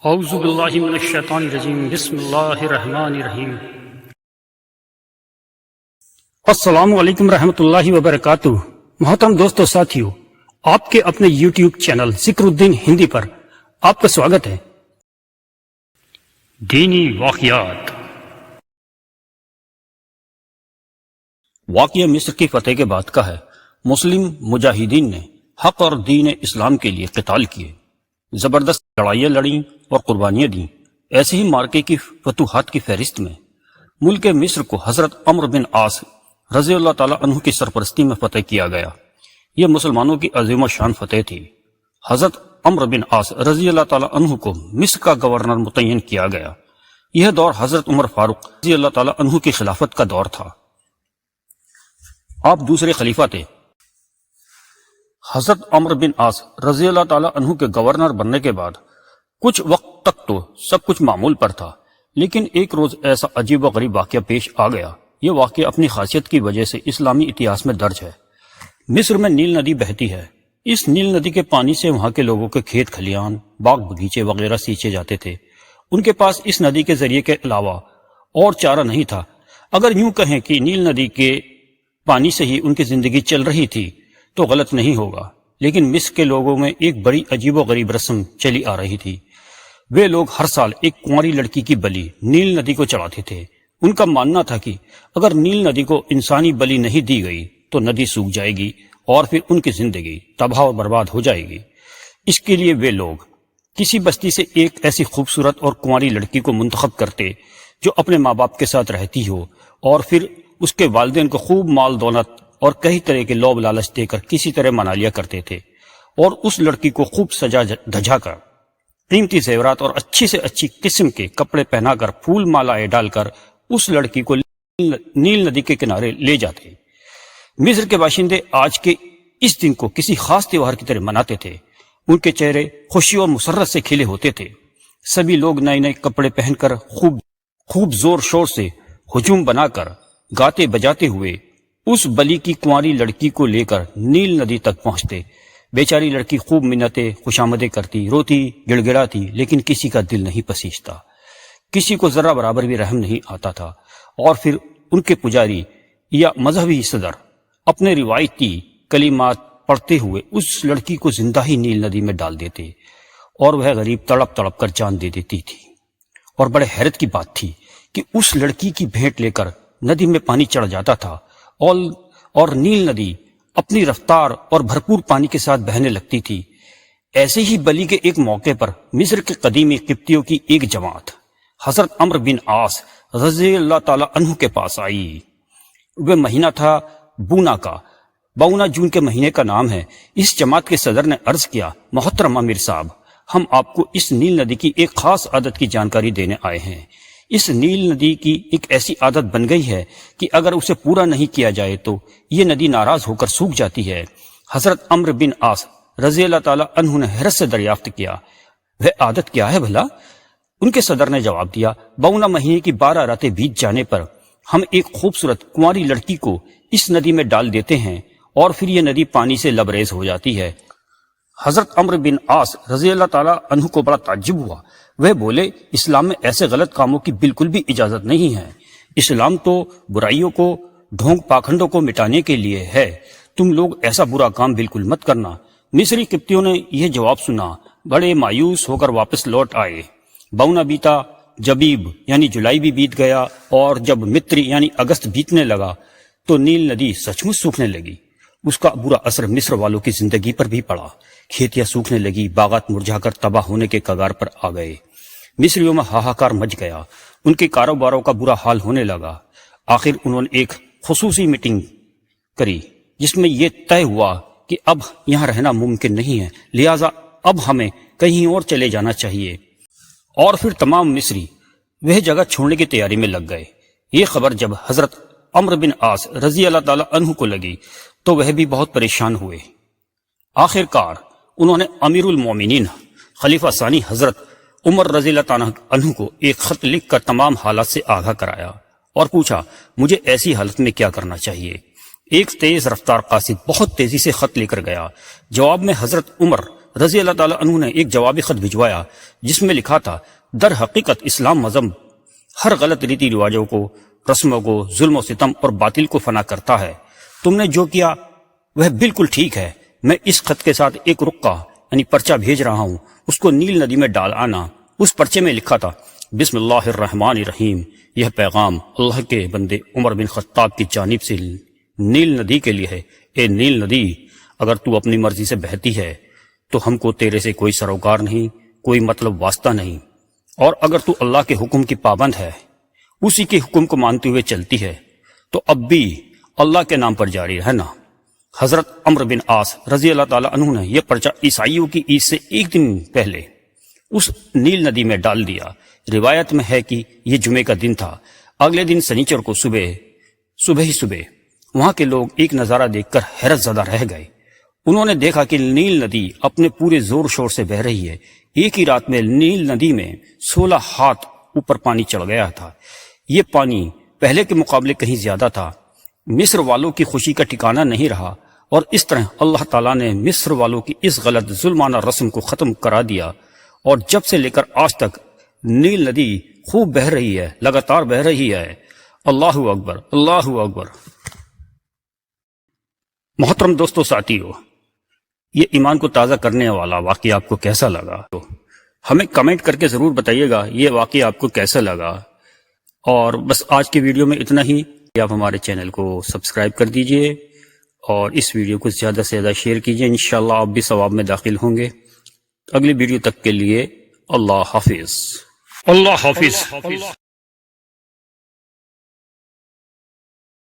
اعوذ باللہ من الشیطان الرجیم بسم اللہ الرحمن الرحیم السلام علیکم رحمۃ اللہ وبرکاتہ۔ محترم دوستو ساتھیو، آپ کے اپنے یوٹیوب چینل ذکر الدین ہندی پر آپ کا سواگت ہے۔ دینی واقعات۔ واقعہ مصر کی فتح کے بعد کا ہے۔ مسلم مجاہدین نے حق اور دین اسلام کے لیے قتال کیے، زبردست لڑائیاں لڑیں اور قربانیاں دیں۔ ایسے ہی مارکے کی فتوحات کی فہرست میں ملک مصر کو حضرت عمرو بن عاص رضی اللہ تعالیٰ عنہ کی سرپرستی میں فتح کیا گیا۔ یہ مسلمانوں کی عظیم و شان فتح تھی۔ حضرت عمرو بن عاص رضی اللہ تعالیٰ عنہ کو مصر کا گورنر متعین کیا گیا۔ یہ دور حضرت عمر فاروق رضی اللہ تعالیٰ عنہ کی خلافت کا دور تھا۔ آپ دوسرے خلیفہ تھے۔ حضرت عمرو بن عاص رضی اللہ تعالیٰ عنہ کے گورنر بننے کے بعد کچھ وقت تک تو سب کچھ معمول پر تھا، لیکن ایک روز ایسا عجیب و غریب واقعہ پیش آ گیا۔ یہ واقعہ اپنی خاصیت کی وجہ سے اسلامی اتہاس میں درج ہے۔ مصر میں نیل ندی بہتی ہے۔ اس نیل ندی کے پانی سے وہاں کے لوگوں کے کھیت کھلیان، باغ بگیچے وغیرہ سینچے جاتے تھے۔ ان کے پاس اس ندی کے ذریعے کے علاوہ اور چارہ نہیں تھا۔ اگر یوں کہیں کہ نیل ندی کے پانی سے ہی ان کی زندگی چل رہی تھی تو غلط نہیں ہوگا، لیکن مصر کے لوگوں میں ایک بڑی عجیب و غریب رسم چلی آ رہی تھی۔ وہ لوگ ہر سال ایک کنواری لڑکی کی بلی نیل ندی کو چڑھاتے تھے۔ ان کا ماننا تھا کہ اگر نیل ندی کو انسانی بلی نہیں دی گئی تو ندی سوکھ جائے گی اور پھر ان کی زندگی تباہ و برباد ہو جائے گی۔ اس کے لیے وہ لوگ کسی بستی سے ایک ایسی خوبصورت اور کنواری لڑکی کو منتخب کرتے جو اپنے ماں باپ کے ساتھ رہتی ہو، اور پھر اس کے والدین کو خوب مال دولت اور کئی طرح کے لوب لالچ دے کر کسی طرح منا لیا کرتے تھے، اور اس لڑکی کو خوب سجا دھجا کر قیمتی زیورات اور اچھی سے اچھی قسم کے کپڑے پہنا کر پھول مالائے ڈال کر اس لڑکی کو نیل ندی کے کنارے لے جاتے۔ مصر کے باشندے آج کے اس دن کو کسی خاص تہوار کی طرح مناتے تھے۔ ان کے چہرے خوشی اور مسرت سے کھلے ہوتے تھے۔ سبھی لوگ نئے نئے کپڑے پہن کر خوب زور شور سے ہجوم بنا کر گاتے بجاتے ہوئے اس بلی کی کنواری لڑکی کو لے کر نیل ندی تک پہنچتے۔ بیچاری لڑکی خوب منتیں خوشامدیں کرتی، روتی گڑ گڑاتی، لیکن کسی کا دل نہیں پسیجتا، کسی کو ذرہ برابر بھی رحم نہیں آتا تھا۔ اور پھر ان کے پجاری یا مذہبی صدر اپنے روایتی کلمات پڑھتے ہوئے اس لڑکی کو زندہ ہی نیل ندی میں ڈال دیتے، اور وہ غریب تڑپ تڑپ کر جان دے دیتی تھی۔ اور بڑے حیرت کی بات تھی کہ اس لڑکی کی بھیٹ لے کر ندی میں پانی چڑھ جاتا تھا، اور نیل ندی اپنی رفتار اور بھرپور پانی کے ساتھ بہنے لگتی تھی۔ ایسے ہی بلی کے ایک موقع پر مصر کے قدیمی قبطیوں کی ایک جماعت حضرت عمرو بن عاص رضی اللہ تعالی عنہ کے پاس آئی۔ وہ مہینہ تھا بونا کا، بونا جون کے مہینے کا نام ہے۔ اس جماعت کے صدر نے عرض کیا، محترم امیر صاحب، ہم آپ کو اس نیل ندی کی ایک خاص عادت کی جانکاری دینے آئے ہیں۔ اس نیل ندی کی ایک ایسی عادت بن گئی ہے کہ اگر اسے پورا نہیں کیا جائے تو یہ ندی ناراض ہو کر سوکھ جاتی ہے۔ حضرت عمرو بن عاص رضی اللہ تعالی عنہ نے حیرت سے دریافت کیا، وہ عادت کیا ہے بھلا؟ ان کے صدر نے جواب دیا، بونا مہینے کی 12 راتیں بیت جانے پر ہم ایک خوبصورت کنواری لڑکی کو اس ندی میں ڈال دیتے ہیں، اور پھر یہ ندی پانی سے لبریز ہو جاتی ہے۔ حضرت عمرو بن عاص رضی اللہ تعالیٰ عنہ کو بڑا تعجب ہوا۔ وہ بولے، اسلام میں ایسے غلط کاموں کی بالکل بھی اجازت نہیں ہے۔ اسلام تو برائیوں کو، ڈھونگ پاکھنڈوں کو مٹانے کے لیے ہے۔ تم لوگ ایسا برا کام بالکل مت کرنا۔ مصری قبطیوں نے یہ جواب سنا، بڑے مایوس ہو کر واپس لوٹ آئے۔ بونا بیتا، جبیب یعنی جولائی بھی بیت گیا، اور جب متری یعنی اگست بیتنے لگا تو نیل ندی سچ مچ سوکھنے لگی۔ اس کا برا اثر مصر والوں کی زندگی پر بھی پڑا۔ کھیتیاں سوکھنے لگی، باغات مرجھا کر تباہ ہونے کے کگار پر آ گئے۔ مصریوں میں ہاہاکار مچ گیا، ان کے کاروباروں کا برا حال ہونے لگا۔ آخر انہوں نے ایک خصوصی میٹنگ کری جس میں یہ طے ہوا کہ اب یہاں رہنا ممکن نہیں ہے، لہٰذا اب ہمیں کہیں اور چلے جانا چاہیے۔ اور پھر تمام مصری وہ جگہ چھوڑنے کی تیاری میں لگ گئے۔ یہ خبر جب حضرت عمرو بن عاص رضی اللہ تعالی عنہ کو لگی تو وہ بھی بہت پریشان ہوئے۔ آخر کار انہوں نے امیر المومنین خلیفہ ثانی حضرت عمر رضی اللہ تعالیٰ عنہ کو ایک خط لکھ کر تمام حالات سے آگاہ کرایا اور پوچھا، مجھے ایسی حالت میں کیا کرنا چاہیے؟ ایک تیز رفتار قاصد بہت تیزی سے خط لے کر گیا۔ جواب میں حضرت عمر رضی اللہ تعالیٰ عنہ نے ایک جوابی خط بھجوایا جس میں لکھا تھا، در حقیقت اسلام مذہب ہر غلط ریتی رواجوں کو، رسموں کو، ظلم و ستم اور باطل کو فنا کرتا ہے۔ تم نے جو کیا وہ بالکل ٹھیک ہے۔ میں اس خط کے ساتھ ایک رقعہ یعنی پرچہ بھیج رہا ہوں، اس کو نیل ندی میں ڈال آنا۔ اس پرچے میں لکھا تھا، بسم اللہ الرحمن الرحیم، یہ پیغام اللہ کے بندے عمر بن خطاب کی جانب سے نیل ندی کے لیے ہے۔ اے نیل ندی، اگر تو اپنی مرضی سے بہتی ہے تو ہم کو تیرے سے کوئی سروکار نہیں، کوئی مطلب واسطہ نہیں، اور اگر تو اللہ کے حکم کی پابند ہے، اسی کے حکم کو مانتے ہوئے چلتی ہے، تو اب بھی اللہ کے نام پر جاری رہنا۔ حضرت عمرو بن عاص رضی اللہ تعالیٰ عنہ نے یہ پرچہ عیسائیوں کی عید سے ایک دن پہلے اس نیل ندی میں ڈال دیا۔ روایت میں ہے کہ یہ جمعے کا دن تھا۔ اگلے دن سنیچر کو صبح وہاں کے لوگ ایک نظارہ دیکھ کر حیرت زدہ رہ گئے۔ انہوں نے دیکھا کہ نیل ندی اپنے پورے زور شور سے بہہ رہی ہے۔ ایک ہی رات میں نیل ندی میں 16 ہاتھ اوپر پانی چڑھ گیا تھا۔ یہ پانی پہلے کے مقابلے کہیں زیادہ تھا۔ مصر والوں کی خوشی کا ٹھکانہ نہیں رہا، اور اس طرح اللہ تعالیٰ نے مصر والوں کی اس غلط ظلمانہ رسم کو ختم کرا دیا، اور جب سے لے کر آج تک نیل ندی خوب بہہ رہی ہے، لگاتار بہہ رہی ہے۔ اللہ اکبر، اللہ اکبر۔ محترم دوستو، ساتھیو، یہ ایمان کو تازہ کرنے والا واقعہ آپ کو کیسا لگا؟ تو ہمیں کمنٹ کر کے ضرور بتائیے گا یہ واقعہ آپ کو کیسا لگا۔ اور بس آج کی ویڈیو میں اتنا ہی۔ آپ ہمارے چینل کو سبسکرائب کر دیجئے اور اس ویڈیو کو زیادہ سے زیادہ شیئر کیجئے، انشاءاللہ آپ بھی ثواب میں داخل ہوں گے۔ اگلی ویڈیو تک کے لیے اللہ حافظ۔ اللہ حافظ۔